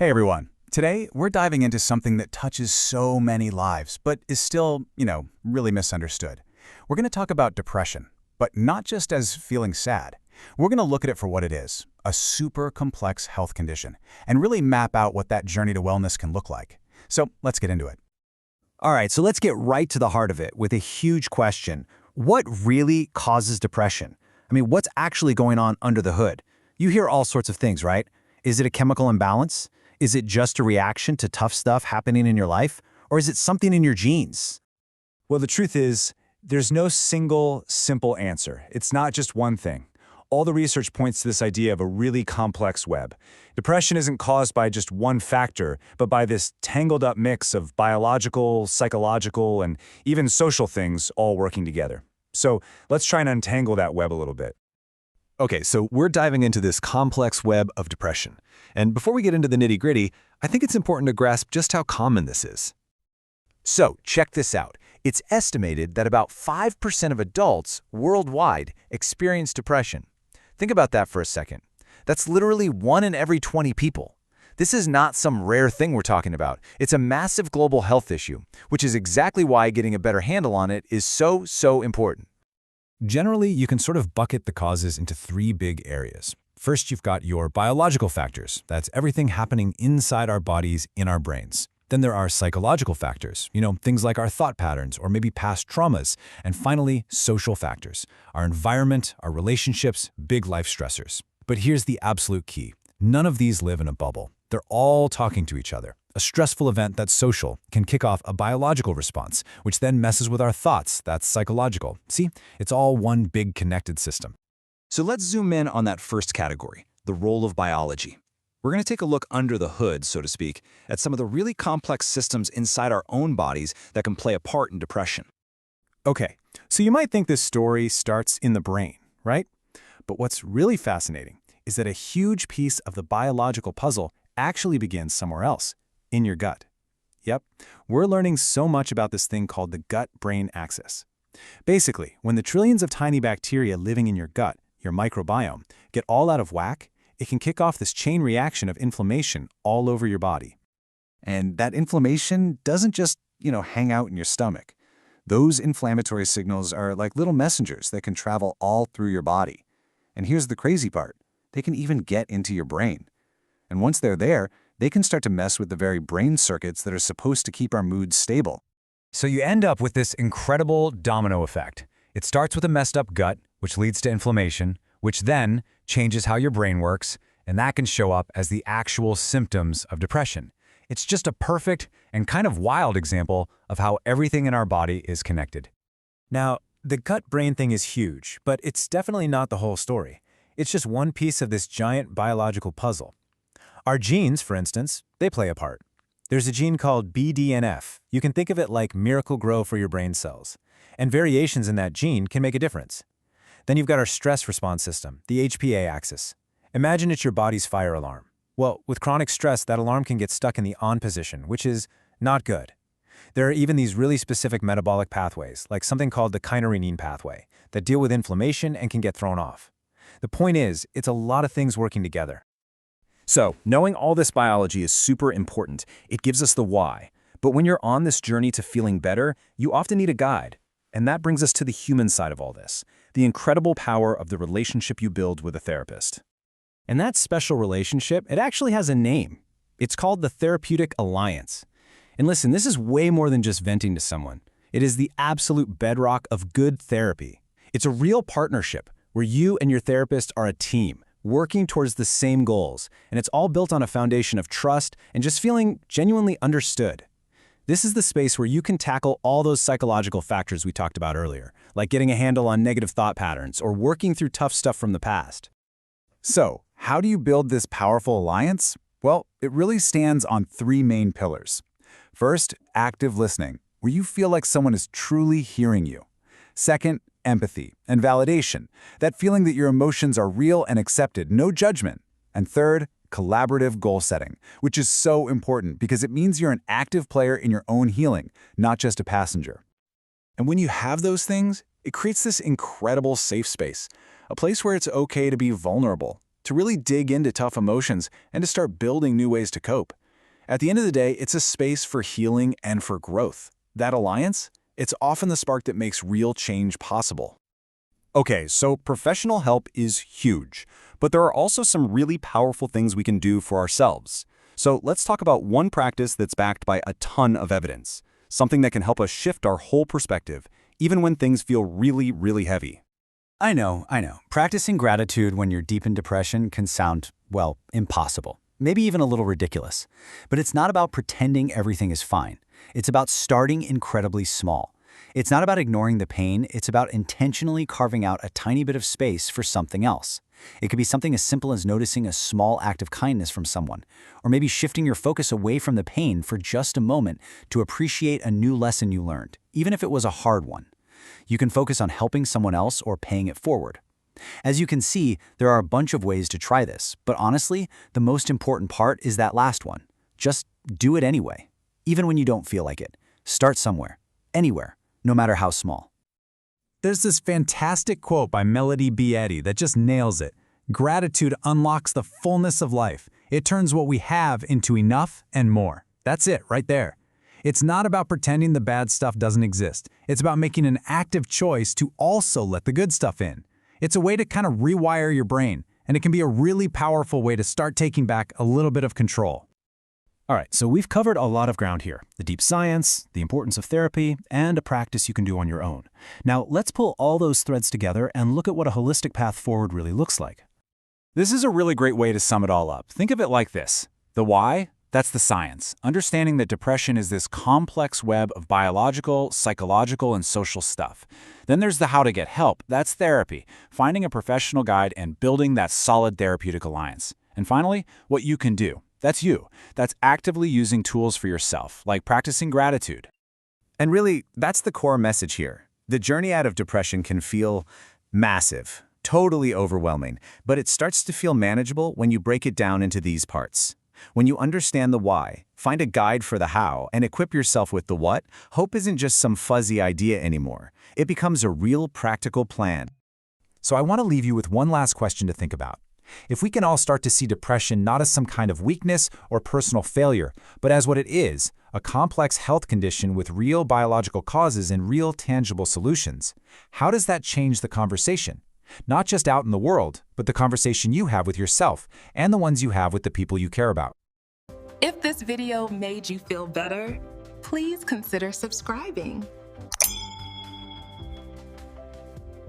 Hey everyone. Today, we're diving into something that touches so many lives, but is still, really misunderstood. We're going to talk about depression, but not just as feeling sad. We're going to look at it for what it is, a super complex health condition, and really map out what that journey to wellness can look like. So let's get into it. All right, so let's get right to the heart of it with a huge question. What really causes depression? What's actually going on under the hood? You hear all sorts of things, right? Is it a chemical imbalance? Is it just a reaction to tough stuff happening in your life? Or is it something in your genes? Well, the truth is, there's no single, simple answer. It's not just one thing. All the research points to this idea of a really complex web. Depression isn't caused by just one factor, but by this tangled-up mix of biological, psychological, and even social things all working together. So let's try and untangle that web a little bit. Okay, so we're diving into this complex web of depression. And before we get into the nitty-gritty, I think it's important to grasp just how common this is. So, check this out. It's estimated that about 5% of adults worldwide experience depression. Think about that for a second. That's literally 1 in every 20 people. This is not some rare thing we're talking about. It's a massive global health issue, which is exactly why getting a better handle on it is so important. Generally, you can sort of bucket the causes into 3 big areas. First, you've got your biological factors. That's everything happening inside our bodies, in our brains. Then there are psychological factors, things like our thought patterns or maybe past traumas. And finally, social factors, our environment, our relationships, big life stressors. But here's the absolute key. None of these live in a bubble. They're all talking to each other. A stressful event that's social can kick off a biological response, which then messes with our thoughts. That's psychological. See, it's all one big connected system. So let's zoom in on that first category, the role of biology. We're going to take a look under the hood, so to speak, at some of the really complex systems inside our own bodies that can play a part in depression. Okay, so you might think this story starts in the brain, right? But what's really fascinating is that a huge piece of the biological puzzle actually begins somewhere else, in your gut. Yep, we're learning so much about this thing called the gut-brain axis. Basically, when the trillions of tiny bacteria living in your gut, your microbiome, get all out of whack, it can kick off this chain reaction of inflammation all over your body. And that inflammation doesn't just, hang out in your stomach. Those inflammatory signals are like little messengers that can travel all through your body. And here's the crazy part. They can even get into your brain. And once they're there, they can start to mess with the very brain circuits that are supposed to keep our moods stable. So you end up with this incredible domino effect. It starts with a messed up gut, which leads to inflammation, which then changes how your brain works, and that can show up as the actual symptoms of depression. It's just a perfect and kind of wild example of how everything in our body is connected. Now, the gut-brain thing is huge, but it's definitely not the whole story. It's just one piece of this giant biological puzzle. Our genes, for instance, they play a part. There's a gene called BDNF. You can think of it like Miracle-Gro for your brain cells. And variations in that gene can make a difference. Then you've got our stress response system, the HPA axis. Imagine it's your body's fire alarm. Well, with chronic stress, that alarm can get stuck in the on position, which is not good. There are even these really specific metabolic pathways, like something called the kynurenine pathway, that deal with inflammation and can get thrown off. The point is, it's a lot of things working together. So, knowing all this biology is super important. It gives us the why. But when you're on this journey to feeling better, you often need a guide. And that brings us to the human side of all this, the incredible power of the relationship you build with a therapist. And that special relationship, it actually has a name. It's called the therapeutic alliance. And listen, this is way more than just venting to someone. It is the absolute bedrock of good therapy. It's a real partnership where you and your therapist are a team, working towards the same goals, and it's all built on a foundation of trust and just feeling genuinely understood. This is the space where you can tackle all those psychological factors we talked about earlier, like getting a handle on negative thought patterns or working through tough stuff from the past. So, how do you build this powerful alliance? Well, it really stands on 3 main pillars. First, active listening, where you feel like someone is truly hearing you. Second, empathy and validation, that feeling that your emotions are real and accepted, no judgment. And third, collaborative goal setting, which is so important because it means you're an active player in your own healing, not just a passenger. And when you have those things, it creates this incredible safe space, a place where it's okay to be vulnerable, to really dig into tough emotions and to start building new ways to cope. At the end of the day, it's a space for healing and for growth. That alliance, it's often the spark that makes real change possible. Okay, so professional help is huge, but there are also some really powerful things we can do for ourselves. So let's talk about one practice that's backed by a ton of evidence, something that can help us shift our whole perspective, even when things feel really, really heavy. I know. Practicing gratitude when you're deep in depression can sound, well, impossible. Maybe even a little ridiculous. But it's not about pretending everything is fine. It's about starting incredibly small. It's not about ignoring the pain, it's about intentionally carving out a tiny bit of space for something else. It could be something as simple as noticing a small act of kindness from someone, or maybe shifting your focus away from the pain for just a moment to appreciate a new lesson you learned, even if it was a hard one. You can focus on helping someone else or paying it forward. As you can see, there are a bunch of ways to try this, but honestly, the most important part is that last one. Just do it anyway, even when you don't feel like it. Start somewhere, anywhere, no matter how small. There's this fantastic quote by Melody Beatty that just nails it. Gratitude unlocks the fullness of life. It turns what we have into enough and more. That's it, right there. It's not about pretending the bad stuff doesn't exist. It's about making an active choice to also let the good stuff in. It's a way to kind of rewire your brain, and it can be a really powerful way to start taking back a little bit of control. All right, so we've covered a lot of ground here. The deep science, the importance of therapy, and a practice you can do on your own. Now, let's pull all those threads together and look at what a holistic path forward really looks like. This is a really great way to sum it all up. Think of it like this. The why? That's the science. Understanding that depression is this complex web of biological, psychological, and social stuff. Then there's the how to get help. That's therapy. Finding a professional guide and building that solid therapeutic alliance. And finally, what you can do. That's you. That's actively using tools for yourself, like practicing gratitude. And really, that's the core message here. The journey out of depression can feel massive, totally overwhelming, but it starts to feel manageable when you break it down into these parts. When you understand the why, find a guide for the how, and equip yourself with the what, hope isn't just some fuzzy idea anymore. It becomes a real practical plan. So I want to leave you with one last question to think about. If we can all start to see depression not as some kind of weakness or personal failure, but as what it is, a complex health condition with real biological causes and real tangible solutions, how does that change the conversation? Not just out in the world, but the conversation you have with yourself and the ones you have with the people you care about. If this video made you feel better, please consider subscribing.